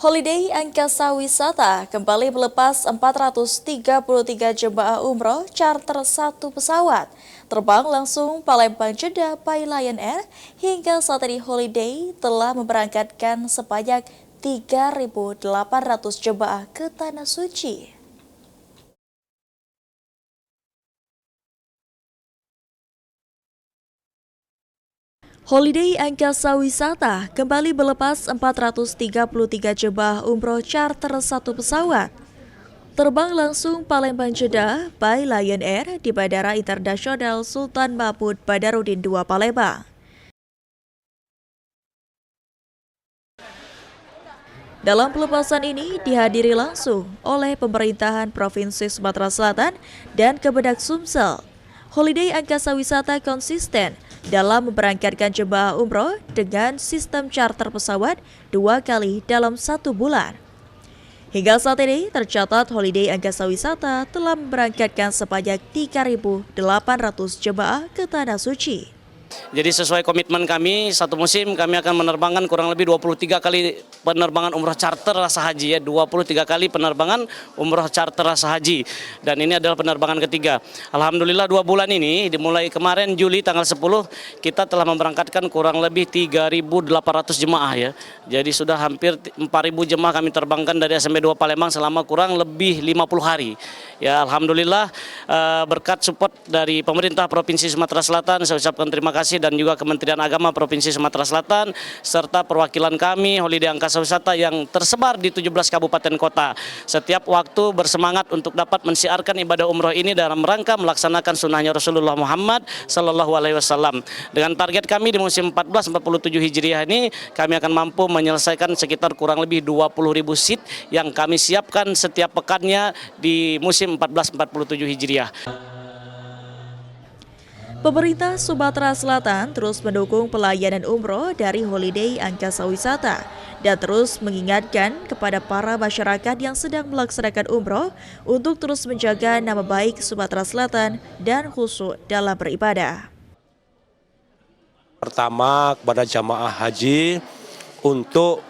Holiday Angkasa Wisata kembali melepas 433 jemaah umroh charter satu pesawat. Terbang langsung Palembang Jeddah by Lion Air hingga saat ini Holiday telah memberangkatkan sebanyak 3.800 jemaah ke Tanah Suci. Holiday Angkasa Wisata kembali melepas 433 jemaah umroh charter satu pesawat. Terbang langsung Palembang Jeddah by Lion Air di Bandara Internasional Sultan Mahmud Badarudin II Palembang. Dalam pelepasan ini dihadiri langsung oleh pemerintahan Provinsi Sumatera Selatan dan Kemenak Sumsel. Holiday Angkasa Wisata konsisten dalam memberangkatkan jemaah umroh dengan sistem charter pesawat 2 kali dalam 1 bulan. Hingga saat ini tercatat Holiday Angkasa Wisata telah memberangkatkan sebanyak 3.800 jemaah ke Tanah Suci. Jadi sesuai komitmen kami, satu musim kami akan menerbangkan kurang lebih 23 kali penerbangan umroh charter rasa haji ya, 23 kali penerbangan umroh charter rasa haji. Dan ini adalah penerbangan ketiga. Alhamdulillah 2 bulan ini, dimulai kemarin Juli tanggal 10, kita telah memberangkatkan kurang lebih 3.800 jemaah ya. Jadi sudah hampir 4.000 jemaah kami terbangkan dari SMP 2 Palembang selama kurang lebih 50 hari. Ya Alhamdulillah berkat support dari pemerintah Provinsi Sumatera Selatan, saya ucapkan terima kasih dan juga Kementerian Agama Provinsi Sumatera Selatan serta perwakilan kami Holiday Angkasa Wisata yang tersebar di 17 kabupaten kota. Setiap waktu bersemangat untuk dapat mensiarkan ibadah umroh ini dalam rangka melaksanakan sunnahnya Rasulullah Muhammad Sallallahu Alaihi Wasallam. Dengan target kami di musim 1447 Hijriah ini, kami akan mampu menyelesaikan sekitar kurang lebih 20.000 seat yang kami siapkan setiap pekannya di musim 1447 Hijriah. Pemerintah Sumatera Selatan terus mendukung pelayanan umroh dari Holiday Angkasa Wisata dan terus mengingatkan kepada para masyarakat yang sedang melaksanakan umroh untuk terus menjaga nama baik Sumatera Selatan dan khusyuk dalam beribadah. Pertama kepada jamaah haji untuk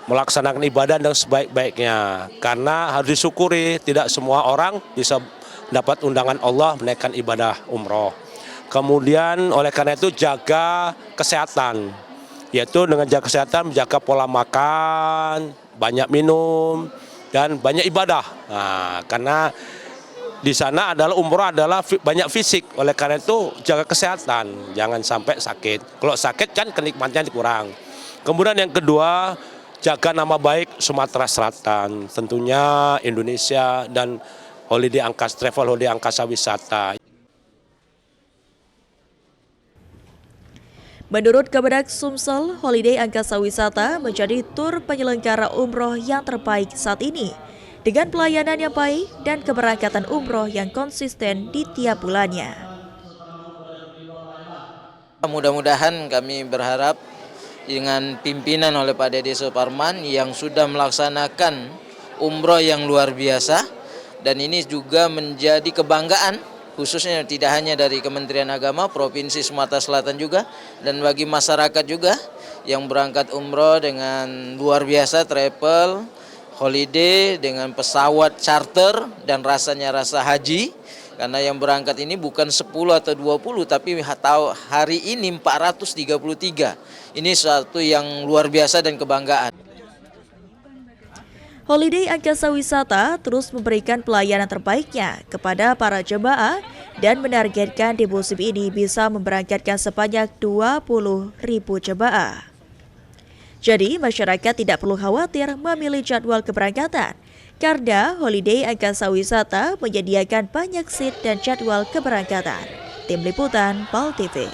melaksanakan ibadah dengan sebaik-baiknya, karena harus disyukuri tidak semua orang bisa dapat undangan Allah menaikkan ibadah umroh. Kemudian oleh karena itu jaga kesehatan, yaitu dengan jaga kesehatan, menjaga pola makan, banyak minum, dan banyak ibadah. Nah, karena di sana adalah umroh adalah banyak fisik, oleh karena itu jaga kesehatan, jangan sampai sakit. Kalau sakit kan kenikmatan kurang. Kemudian yang kedua, jaga nama baik Sumatera Selatan, tentunya Indonesia dan Holiday Angkasa Wisata. Menurut Kemenak Sumsel, Holiday Angkasa Wisata menjadi tur penyelenggara umroh yang terbaik saat ini, dengan pelayanan yang baik dan keberangkatan umroh yang konsisten di tiap bulannya. Mudah-mudahan kami berharap dengan pimpinan oleh Pak Dede Suparman yang sudah melaksanakan umroh yang luar biasa, dan ini juga menjadi kebanggaan khususnya tidak hanya dari Kementerian Agama Provinsi Sumatera Selatan juga, dan bagi masyarakat juga yang berangkat umroh dengan luar biasa, travel holiday dengan pesawat charter dan rasanya rasa haji, karena yang berangkat ini bukan 10 atau 20 tapi hari ini 433. Ini suatu yang luar biasa dan kebanggaan. Holiday Angkasa Wisata terus memberikan pelayanan terbaiknya kepada para jemaah dan menargetkan di musim ini bisa memberangkatkan sebanyak 20.000 jemaah. Jadi masyarakat tidak perlu khawatir memilih jadwal keberangkatan karena Holiday Angkasa Wisata menyediakan banyak seat dan jadwal keberangkatan. Tim Liputan PAL TV.